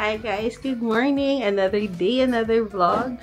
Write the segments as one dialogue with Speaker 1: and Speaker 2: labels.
Speaker 1: Hi guys! Good morning! Another day, another vlog.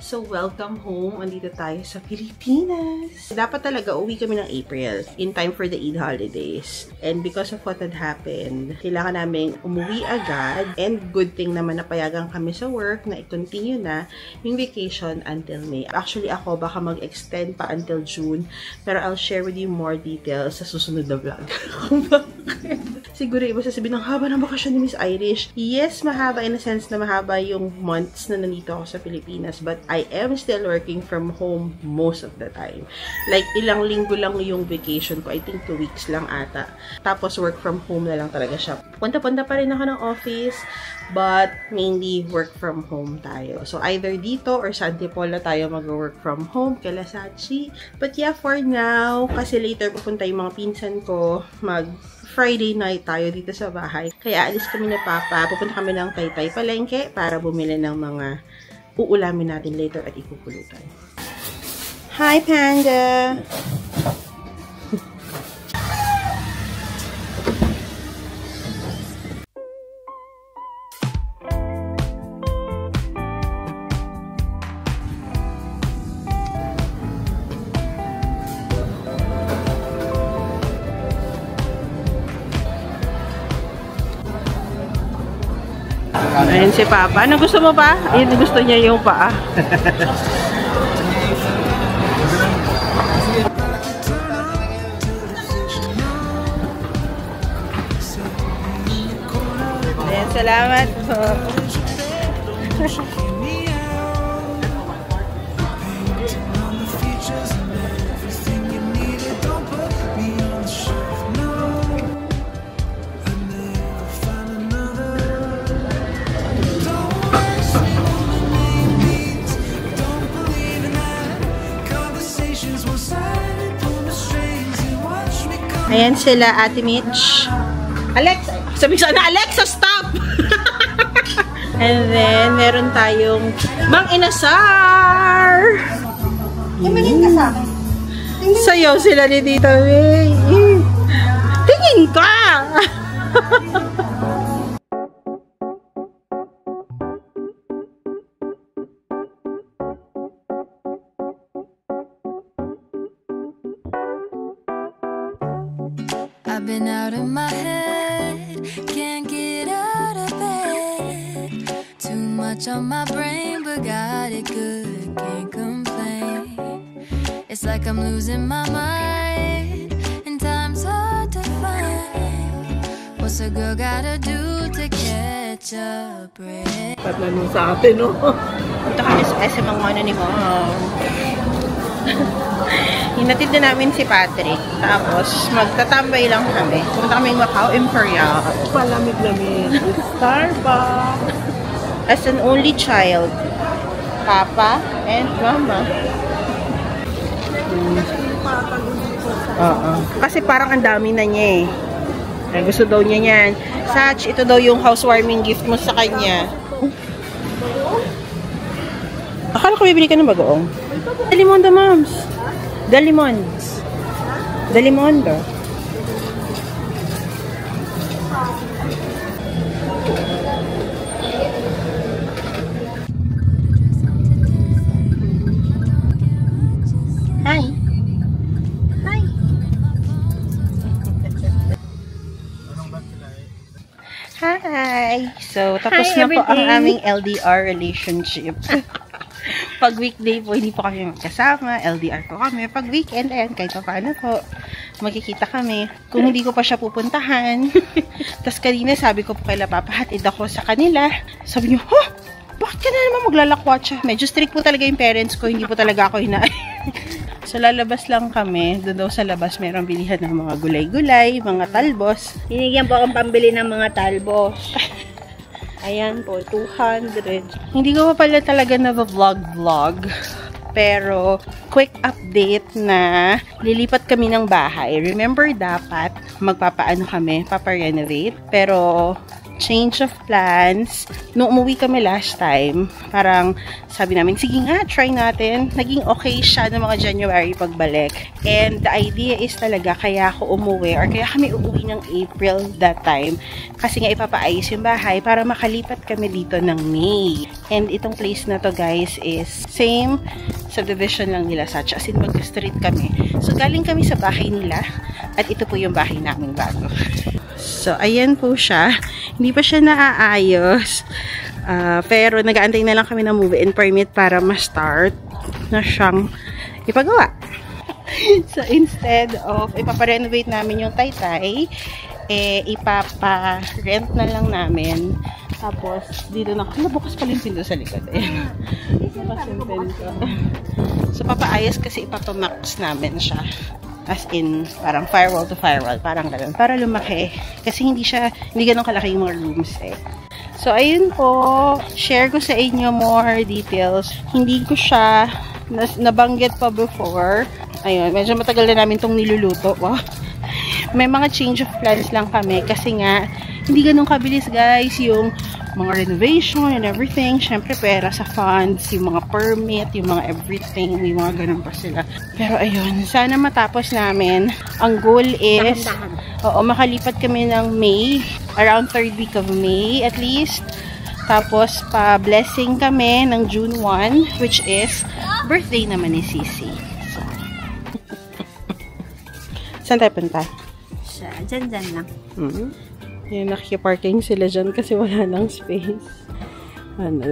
Speaker 1: So, welcome home. Andito tayo sa Pilipinas. Dapat talaga uwi kami ng April in time for the Eid holidays. And because of what had happened, kailangan namin umuwi agad. And good thing naman napayagan kami sa work na i-continue na yung vacation until May. Actually, ako baka mag-extend pa until June. Pero I'll share with you more details sa susunod na vlog. Kung bakit. Siguro iba sasabihin ng haba ng bakasyon ni Miss Irish. Yes, mahaba in a sense na mahaba yung months na nandito ako sa Pilipinas. But I am still working from home most of the time. Like, ilang linggo lang yung vacation ko. I think 2 weeks lang ata. Tapos work from home na lang talaga siya. Punta-punta pa rin ako ng office. But mainly work from home tayo. So either dito or sa Antipolo tayo mag-work from home kala Sachi. But yeah, for now, kasi later pupunta yung mga pinsan ko Friday night tayo dito sa bahay. Kaya alis kami na Papa. Pupunta kami ng Taytay Palengke para bumili ng mga uulamin natin later at ipupulutan. Hi, Panda! Ayan si Papa. Ano gusto mo pa? Ayun, gusto niya yung paa. Ayan, salamat po. Ayan sila, Ate Mitch. Alexa! Sabi ko na, Alexa, stop! And then, meron tayong Mang Inasar!
Speaker 2: Tumingin ka sa akin.
Speaker 1: Sayaw sila ni Tita May. Tingin ka!
Speaker 3: I've been out of my head, can't get out of bed. Too much on my brain, but got it good, can't complain. It's like I'm losing my mind, and time's hard to find. What's a girl gotta do to catch a break?
Speaker 1: Patlanong sa atin, no? Punta kami sa SM ang ano ni Mom. Hinatid na namin si Patrick. Tapos, magtatambay lang kami. Pumunta kami Macau Imperial.
Speaker 2: Palamig-lamig. Starbucks.
Speaker 1: As an only child, Papa and Mama. Kasi parang ang dami na niya eh. Gusto daw niya yan. Sach, ito daw yung housewarming gift mo sa kanya. Akala ko bibili ka ng bagoong. Dalimondo, Moms. Dalimons. Dalimondo. Hi. Hi. Hi. So, tapos na po ang aming LDR relationship. Pag weekday po, hindi po kami magkasama. LDR po kami. Pag weekend, ayan, kahit pa paano po, magkikita kami. Kung hindi ko pa siya pupuntahan. Tapos kanina, sabi ko po kay Papa, hatid ako sa kanila. Sabi niyo, huh? Bakit ka na naman maglalakwatsa? Medyo strict po talaga yung parents ko. Hindi po talaga ako So, lalabas lang kami. Doon daw sa labas, mayroong bilihan ng mga gulay-gulay, mga talbos.
Speaker 2: Hinigyan po akong pambili ng mga talbos. Ayan po, 200.
Speaker 1: Hindi ko pa pala talaga na-vlog. Pero, quick update na lilipat kami ng bahay. Remember, dapat magpapaano kami, paparenovate. Pero, change of plans. Nung umuwi kami last time, parang sabi namin, sige nga, try natin. Naging okay siya ng mga January pagbalik. And the idea is talaga, kaya ako umuwi, or kaya kami uuwi ng April that time. Kasi nga ipapaayos yung bahay para makalipat kami dito ng May. And itong place na to guys is same subdivision lang nila sa as in mag-street kami. So galing kami sa bahay nila at ito po yung bahay namin bago. So ayan po siya. Hindi pa siya naaayos. Pero nag-aantay na lang kami ng move-in permit para ma-start na siyang ipagawa. So instead of ipaparenovate namin yung taytay, ipapa-rent na lang namin. Tapos, dito na, bukas pala yung pinto sa likod. Ayan. Bukas yung pinto. So, papaayos kasi ipapamax namin siya. As in, parang firewall to firewall. Parang ganun. Para lumaki. Kasi hindi ganun kalaki yung mga rooms eh. So, ayun po. Share ko sa inyo more details. Hindi ko siya nabanggit pa before. Ayun, medyo matagal na namin itong niluluto. Wow. May mga change of plans lang kami kasi nga hindi ganun kabilis guys yung mga renovation and everything. Syempre pera sa funds, yung mga permit, yung mga everything, may mga ganun pa sila. Pero ayun, sana matapos namin. Ang goal is makalipat kami ng May, around 3rd week of May at least. Tapos pa-blessing kami ng June 1, which is birthday naman ni Sisi. So. Saan tayo punta?
Speaker 2: Dyan lang.
Speaker 1: Yung nakiparking sila dyan kasi wala nang space.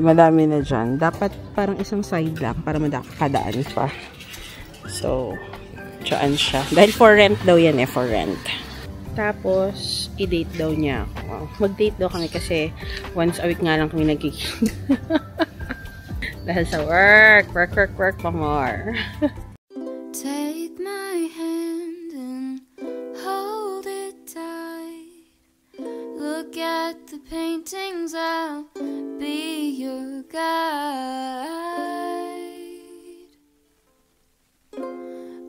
Speaker 1: Madami na dyan. Dapat parang isang side lang para madakadaan pa. So, dyan siya. Dahil for rent daw yan for rent. Tapos, i-date daw niya ako. Mag-date daw kami kasi once a week nga lang kami nagkikita. Dahil sa work pa more.
Speaker 3: Take my hand and hold it tight. Look at the paintings, I'll be your guide.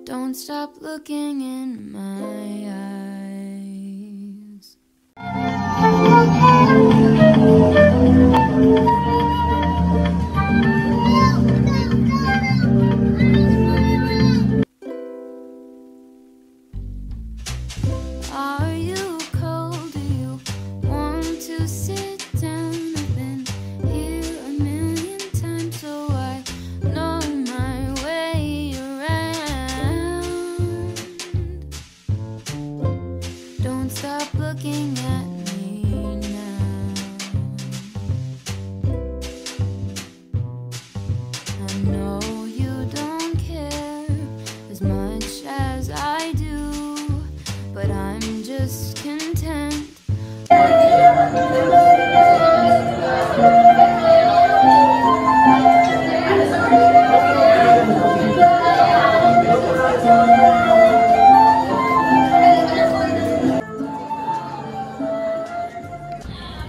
Speaker 3: Don't stop looking in my eyes. Are you cold? Do you want to sit down? I've been here a million times, so I know my way around. Don't stop looking at me now. I know you don't care as much as I do, but I'm just content.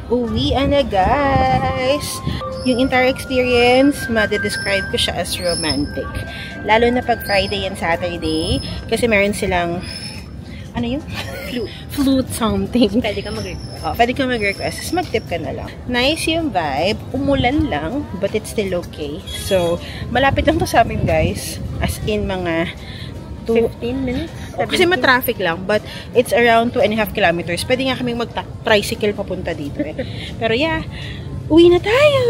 Speaker 1: Uwian na guys! Yung entire experience, ma-describe ko siya as romantic. Lalo na pag Friday and Saturday, kasi meron silang ano yun? Flute something.
Speaker 2: Pwede ka mag-request.
Speaker 1: Pwede ka mag-request. Tapos mag-tip ka na lang. Nice yung vibe. Umulan lang, but it's still okay. So, malapit lang to sa amin guys. As in mga
Speaker 2: 15 minutes?
Speaker 1: Kasi ma-traffic lang, but it's around 2.5 kilometers. Pwede nga kaming mag-tricycle papunta dito eh. Pero yeah, uwi na tayo!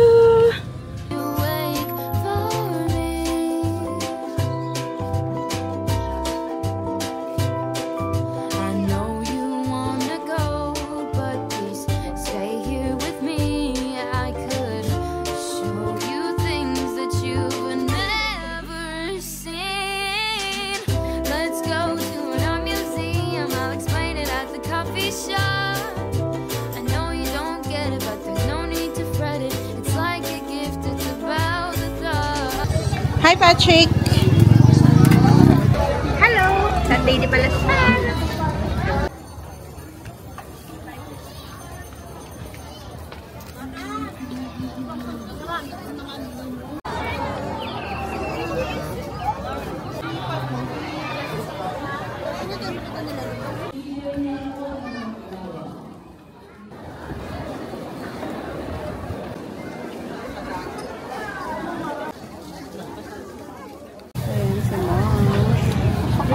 Speaker 1: Hi, Patrick!
Speaker 2: Hello! Sunday di pala sa...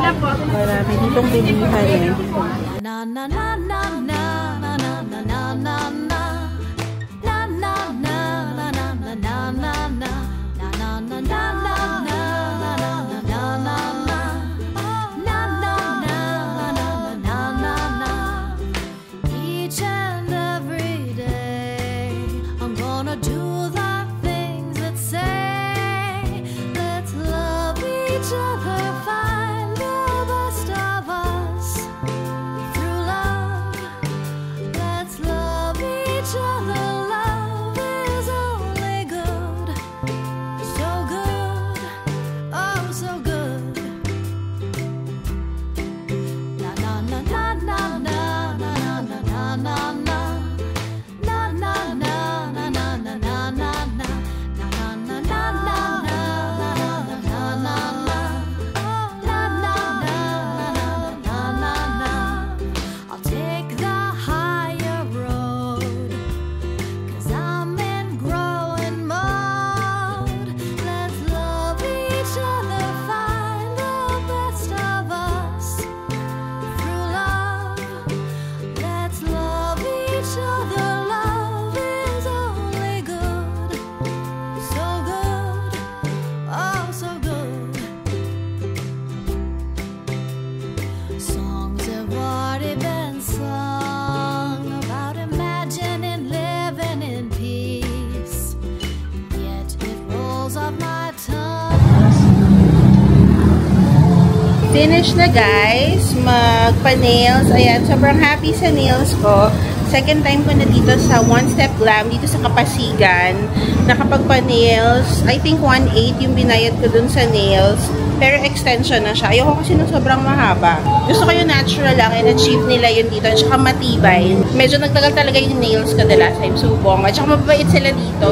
Speaker 1: Marami ditong bilihan eh.
Speaker 3: Na na na na na na na na na na na na na na na na na na na na each and every day I'm gonna do the things that say let's love each other, find the best of us through love. Let's love each other. Love is only good, so good, oh so good. Na na na na na na na na na na na.
Speaker 1: Finish na guys, magpa-nails. Ayan, sobrang happy sa nails ko. Second time ko na dito sa One Step Glam, dito sa Kapasigan. Nakapagpa-nails. I think 1.8 yung binayad ko dun sa nails. Pero extension na siya. Ayoko kasi nung sobrang mahaba. Gusto ko yung natural lang and achieve nila yun dito. At saka matibay. Medyo nagtagal talaga yung nails ko the last time. So, bong. At saka mababait sila dito.